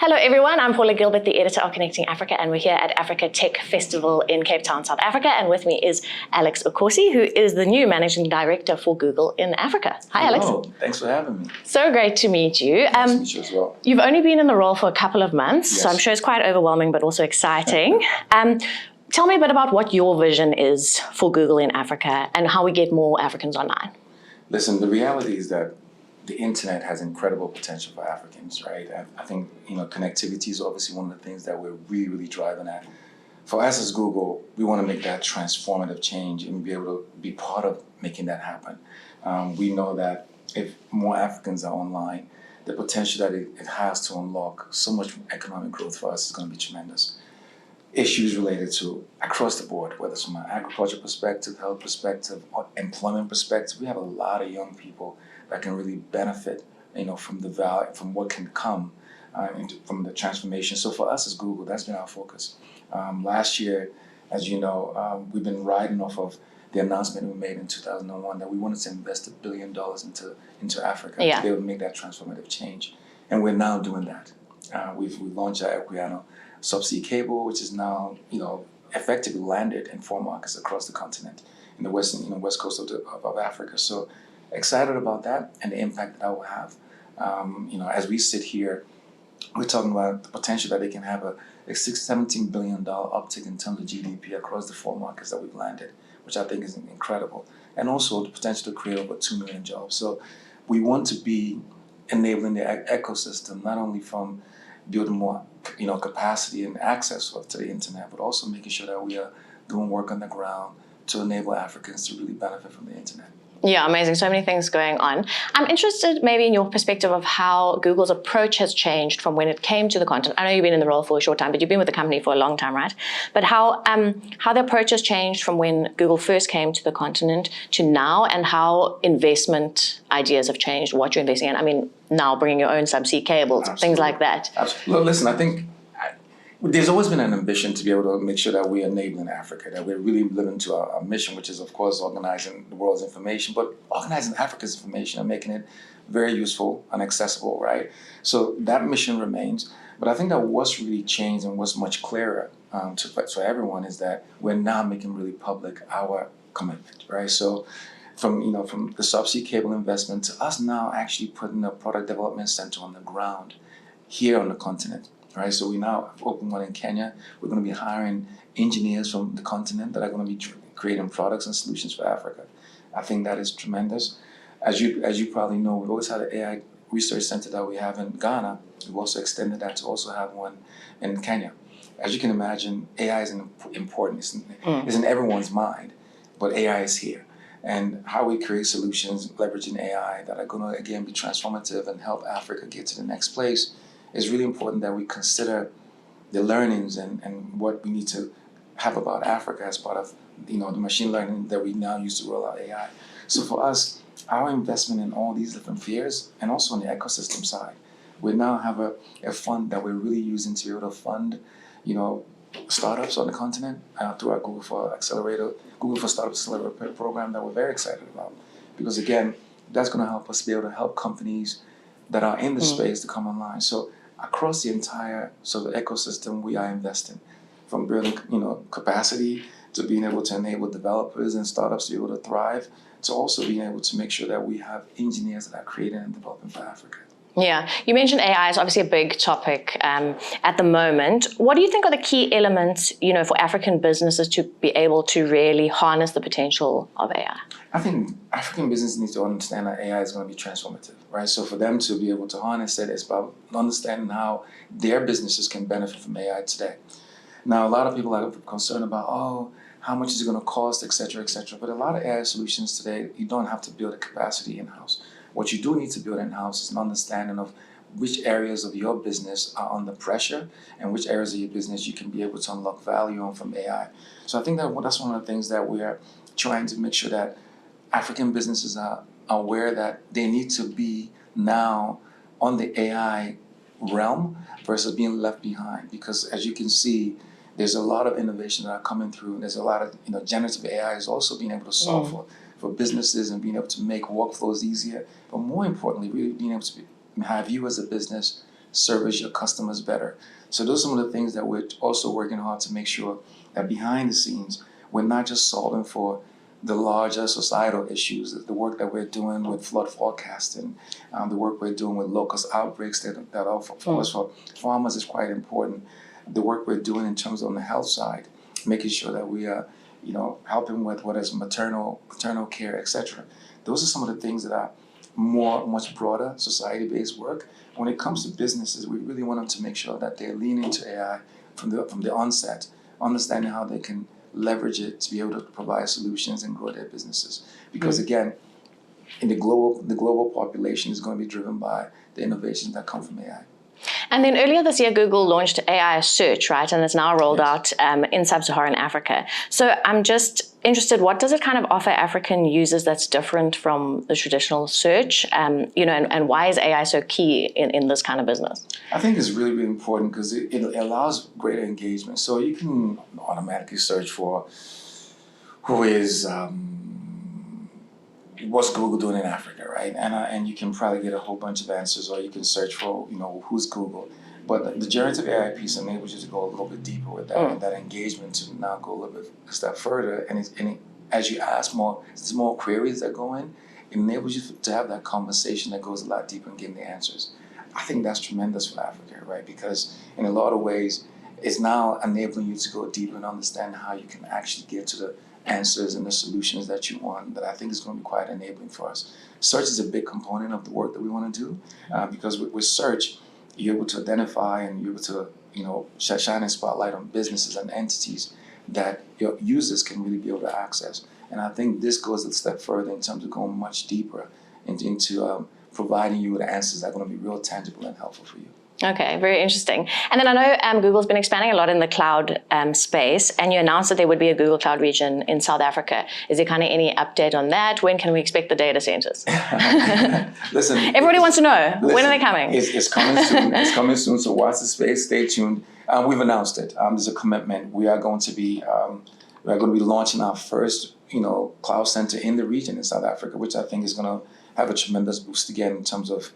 Hello everyone, I'm Paula Gilbert, the editor of Connecting Africa, and we're here at Africa Tech Festival in Cape Town, South Africa, and with me is Alex Okosi, who is the new Managing Director for Google in Africa. Hi Alex. Hello, thanks for having me. So great to meet you. Nice to meet you as well. You've only been in the role for a couple of months, Yes. so I'm sure it's quite overwhelming but also exciting. Tell me a bit about what your vision is for Google in Africa and how we get more Africans online. Listen, the reality is that the internet has incredible potential for Africans, right? I think, connectivity is obviously one of the things that we're really driving at. For us as Google, we want to make that transformative change and be able to be part of making that happen. We know that if more Africans are online, the potential that it has to unlock so much economic growth for us is going to be tremendous. Issues related to across the board, whether it's from an agriculture perspective, health perspective, or employment perspective, we have a lot of young people that can really benefit, from the value, from what can come from the transformation. So for us as Google, that's been our focus. Last year, as you know, we've been riding off of the announcement we made in 2001 that we wanted to invest $1 billion into Africa to be able to make that transformative change, and we're now doing that. We've launched our Equiano subsea cable, which is now effectively landed in 4 markets across the continent in the west coast of Africa. So excited about that and the impact that will have. As we sit here, we're talking about the potential that they can have a $17 billion uptick in terms of GDP across the 4 markets that we've landed, which I think is incredible, and also the potential to create over 2 million jobs. So we want to be enabling the ecosystem, not only from building more capacity and access to the internet, but also making sure that we are doing work on the ground to enable Africans to really benefit from the internet. Yeah, amazing. So many things going on. I'm interested maybe in your perspective of how Google's approach has changed from when it came to the continent. I know you've been in the role for a short time, but you've been with the company for a long time, right? But how the approach has changed from when Google first came to the continent to now, and how investment ideas have changed, what you're investing in. I mean, now bringing your own subsea cables, Absolutely. Things like that. Absolutely. Well, listen, I think there's always been an ambition to be able to make sure that we're enabling Africa, that we're really living to our mission, which is, of course, organizing the world's information, but organizing Africa's information and making it very useful and accessible, right? So that mission remains. But I think that what's really changed and what's much clearer to everyone is that we're now making really public our commitment, right? So from the subsea cable investment to us now actually putting a product development center on the ground here on the continent. Right, so we now have opened one in Kenya. We're going to be hiring engineers from the continent that are going to be creating products and solutions for Africa. I think that is tremendous. As you probably know, we've always had an AI research center that we have in Ghana. We've also extended that to also have one in Kenya. As you can imagine, AI is important. It's in everyone's mind, but AI is here. And how we create solutions leveraging AI that are going to, again, be transformative and help Africa get to the next place, it's really important that we consider the learnings and what we need to have about Africa as part of the machine learning that we now use to roll out AI. So for us, our investment in all these different spheres and also on the ecosystem side, we now have a fund that we're really using to be able to fund startups on the continent through our Google for Startups Accelerator program that we're very excited about. Because again, that's going to help us be able to help companies that are in the space to come online. So across the entire ecosystem, we are investing, from building capacity to being able to enable developers and startups to be able to thrive, to also being able to make sure that we have engineers that are creating and developing for Africa. Yeah, you mentioned AI is obviously a big topic at the moment. What do you think are the key elements, for African businesses to be able to really harness the potential of AI? I think African businesses need to understand that AI is going to be transformative, right? So for them to be able to harness it, it's about understanding how their businesses can benefit from AI today. Now, a lot of people are concerned about, how much is it going to cost, et cetera, et cetera. But a lot of AI solutions today, you don't have to build a capacity in-house. What you do need to build in-house is an understanding of which areas of your business are under pressure and which areas of your business you can be able to unlock value on from AI. So I think that's one of the things that we are trying to make sure that African businesses are aware that they need to be now on the AI realm versus being left behind. Because as you can see, there's a lot of innovation that are coming through. There's a lot of, generative AI is also being able to solve for businesses and being able to make workflows easier. But more importantly, really being able to have you as a business service your customers better. So those are some of the things that we're also working hard to make sure that behind the scenes, we're not just solving for the larger societal issues, the work that we're doing with flood forecasting, the work we're doing with locust outbreaks that are, for us, for farmers is quite important. The work we're doing in terms of on the health side, making sure that we are, helping with what is maternal care, etc. Those are some of the things that are much broader society-based work. When it comes to businesses, we really want them to make sure that they lean into AI from the onset, understanding how they can leverage it to be able to provide solutions and grow their businesses. Because again, in the global population is going to be driven by the innovations that come from AI. And then earlier this year, Google launched AI search, right? And it's now rolled out in sub-Saharan Africa. So I'm just interested, what does it kind of offer African users that's different from the traditional search? And why is AI so key in this kind of business? I think it's really, really important because it allows greater engagement. So you can automatically search for what's Google doing in Africa, right? And you can probably get a whole bunch of answers, or you can search for, who's Google. But the generative AI piece enables you to go a little bit deeper with that, and that engagement to now go a little bit a step further. And as you ask more queries that go in, it enables you to have that conversation that goes a lot deeper and getting the answers. I think that's tremendous for Africa, right? Because in a lot of ways, it's now enabling you to go deeper and understand how you can actually get to the answers and the solutions that you want, that I think is going to be quite enabling for us. Search is a big component of the work that we want to do, because with search, you're able to identify and you're able to, shine a spotlight on businesses and entities that your users can really be able to access. And I think this goes a step further in terms of going much deeper into providing you with answers that are going to be real tangible and helpful for you. Okay, very interesting. And then I know Google's been expanding a lot in the cloud space, and you announced that there would be a Google Cloud region in South Africa. Is there kind of any update on that? When can we expect the data centers? Listen, everybody wants to know. When are they coming? It's coming soon. It's coming soon. So watch the space. Stay tuned. We've announced it. There's a commitment. We are going to be launching our first cloud center in the region in South Africa, which I think is going to have a tremendous boost again in terms of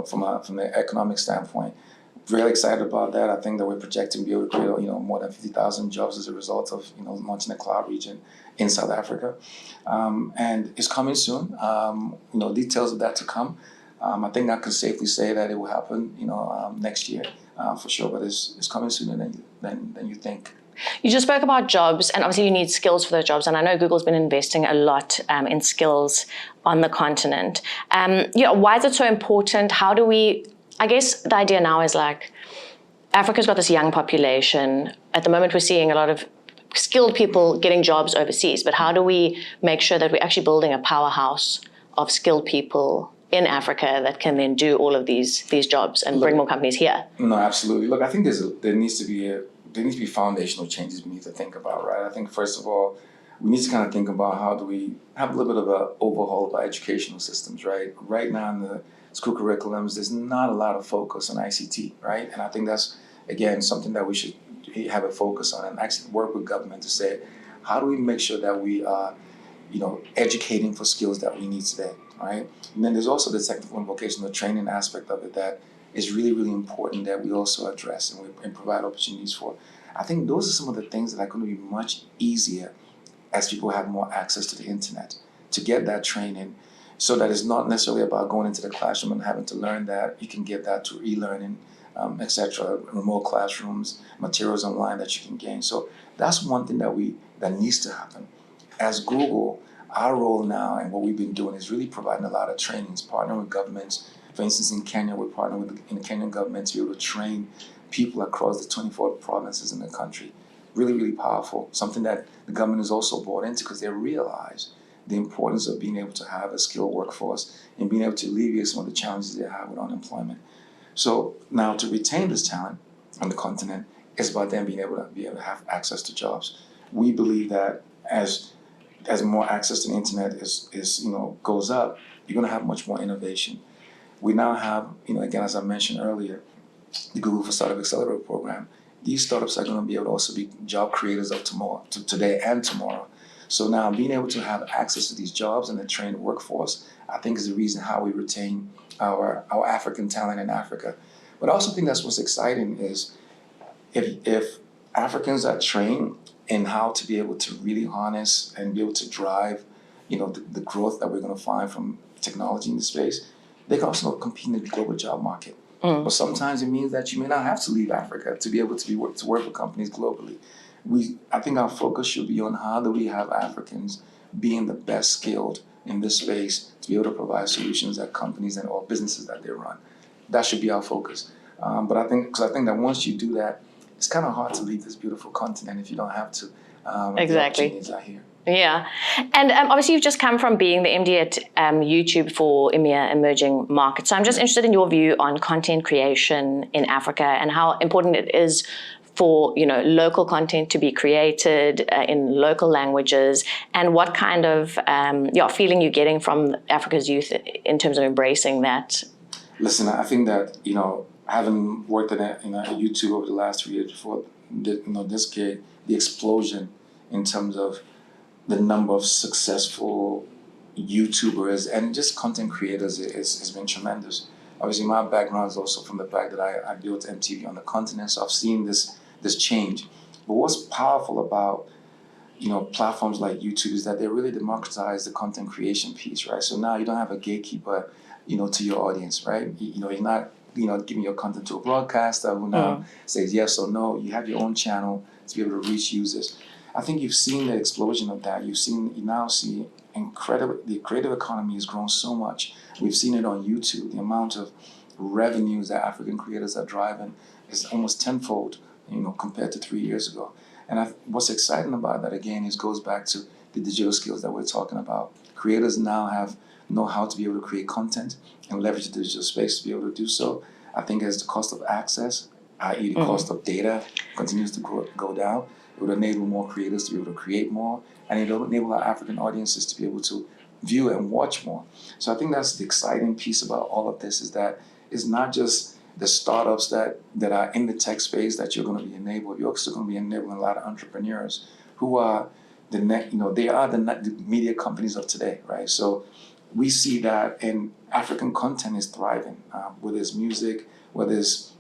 from the economic standpoint. Really excited about that. I think that we're projecting to be able to create more than 50,000 jobs as a result of launching the cloud region in South Africa, and it's coming soon. Details of that to come. I think I can safely say that it will happen next year for sure. But it's coming sooner than you think. You just spoke about jobs, and obviously you need skills for those jobs. And I know Google's been investing a lot in skills on the continent. Why is it so important? How do we, I guess the idea now is like, Africa's got this young population. At the moment, we're seeing a lot of skilled people getting jobs overseas. But how do we make sure that we're actually building a powerhouse of skilled people in Africa that can then do all of these jobs and bring more companies here? No, absolutely. Look, I think there needs to be foundational changes we need to think about, right? I think, first of all, we need to kind of think about how do we have a little bit of an overhaul of our educational systems, right? Right now in the school curriculums, there's not a lot of focus on ICT, right? And I think that's, again, something that we should have a focus on and actually work with government to say, how do we make sure that we are, educating for skills that we need today, right? And then there's also the technical and vocational training aspect of it that is really, really important that we also address and provide opportunities for. I think those are some of the things that are going to be much easier as people have more access to the internet to get that training, so that it's not necessarily about going into the classroom and having to learn that. You can get that to e-learning, etc., remote classrooms, materials online that you can gain. So that's one thing that needs to happen. As Google, our role now and what we've been doing is really providing a lot of trainings, partnering with governments. For instance, in Kenya, we're partnering with the Kenyan government to be able to train people across the 24 provinces in the country. Really, really powerful. Something that the government is also bought into because they realize the importance of being able to have a skilled workforce and being able to alleviate some of the challenges they have with unemployment. So now to retain this talent on the continent, it's about them being able to have access to jobs. We believe that as more access to the internet goes up, you're going to have much more innovation. We now have, again, as I mentioned earlier, the Google for Startup Accelerator program. These startups are going to be able to also be job creators of tomorrow, today and tomorrow. So now being able to have access to these jobs and the trained workforce, I think is the reason how we retain our African talent in Africa. But I also think that's what's exciting is if Africans are trained in how to be able to really harness and be able to drive, the growth that we're going to find from technology in the space, they can also compete in the global job market. But sometimes it means that you may not have to leave Africa to be able to work with companies globally. I think our focus should be on how do we have Africans being the best skilled in this space to be able to provide solutions that companies or businesses that they run. That should be our focus. But I think that once you do that, it's kind of hard to leave this beautiful continent if you don't have to. Exactly. The opportunities are here. Yeah. And obviously you've just come from being the MD at YouTube for EMEA Emerging Markets. So I'm just interested in your view on content creation in Africa and how important it is for local content to be created in local languages, and what kind of feeling you're getting from Africa's youth in terms of embracing that. Listen, I think that having worked at YouTube over the last 3 years before this kid, the explosion in terms of the number of successful YouTubers and just content creators has been tremendous. Obviously, my background is also from the fact that I built MTV on the continent, so I've seen this change. But what's powerful about platforms like YouTube is that they really democratize the content creation piece, right? So now you don't have a gatekeeper, to your audience, right? You're not giving your content to a broadcaster who now says yes or no. You have your own channel to be able to reach users. I think you've seen the explosion of that. You now see the creative economy has grown so much. We've seen it on YouTube. The amount of revenues that African creators are driving is almost tenfold, compared to 3 years ago. And what's exciting about that, again, goes back to the digital skills that we're talking about. Creators now know how to be able to create content and leverage the digital space to be able to do so. I think as the cost of access, i.e. the cost of data, continues to go down, it would enable more creators to be able to create more, and it will enable our African audiences to be able to view and watch more. So I think that's the exciting piece about all of this, is that it's not just the startups that are in the tech space that you're going to be enabled. You're also going to be enabling a lot of entrepreneurs who are they are the media companies of today, right? So we see that, and African content is thriving, whether it's music, whether it's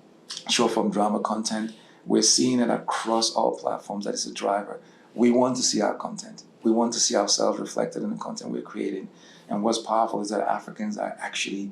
short-form drama content. We're seeing it across all platforms that it's a driver. We want to see our content. We want to see ourselves reflected in the content we're creating. And what's powerful is that Africans are actually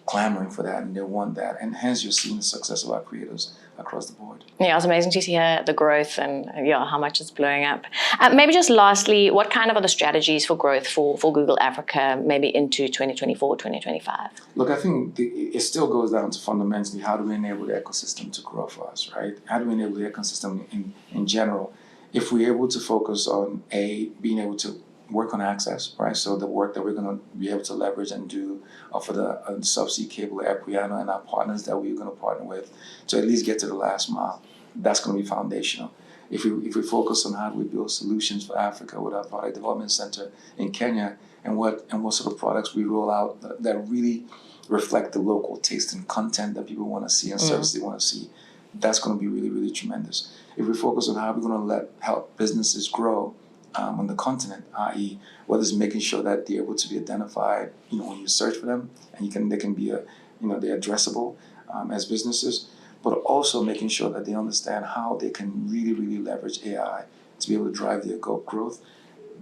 clamoring for that, and they want that. And hence you're seeing the success of our creators across the board. Yeah, it's amazing to see the growth and how much it's blowing up. Maybe just lastly, what kind of are the strategies for growth for Google Africa, maybe into 2024, 2025? Look, I think it still goes down to fundamentally how do we enable the ecosystem to grow for us, right? How do we enable the ecosystem in general? If we're able to focus on being able to work on access, right? So the work that we're going to be able to leverage and do for the subsea cable Equiano and our partners that we're going to partner with to at least get to the last mile, that's going to be foundational. If we focus on how do we build solutions for Africa with our product development center in Kenya, and what sort of products we roll out that really reflect the local taste and content that people want to see and services they want to see, that's going to be really, really tremendous. If we focus on how we're going to help businesses grow on the continent, i.e., whether it's making sure that they're able to be identified, when you search for them, and they can be they're addressable as businesses, but also making sure that they understand how they can really, really leverage AI to be able to drive their growth.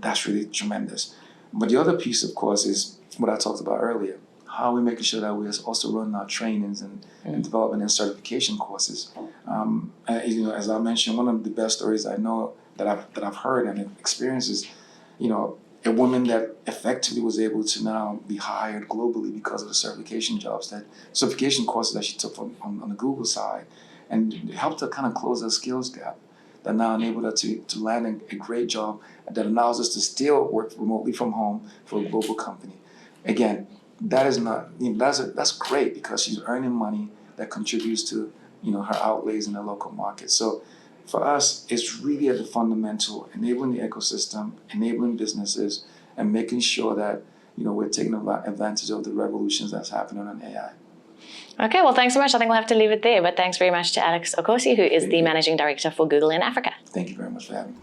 That's really tremendous. But the other piece, of course, is what I talked about earlier. How are we making sure that we also run our trainings and development and certification courses? As I mentioned, one of the best stories I know that I've heard and experienced is, a woman that effectively was able to now be hired globally because of the certification courses that she took on the Google side, and it helped her kind of close her skills gap that now enabled her to land a great job that allows us to still work remotely from home for a global company. Again, that is not, that's great because she's earning money that contributes to, her outlays in the local market. So for us, it's really at the fundamental, enabling the ecosystem, enabling businesses, and making sure that, we're taking advantage of the revolutions that's happening on AI. Okay, well, thanks so much. I think we'll have to leave it there, but thanks very much to Alex Okosi, who is the Managing Director for Google in Africa. Thank you very much for having me.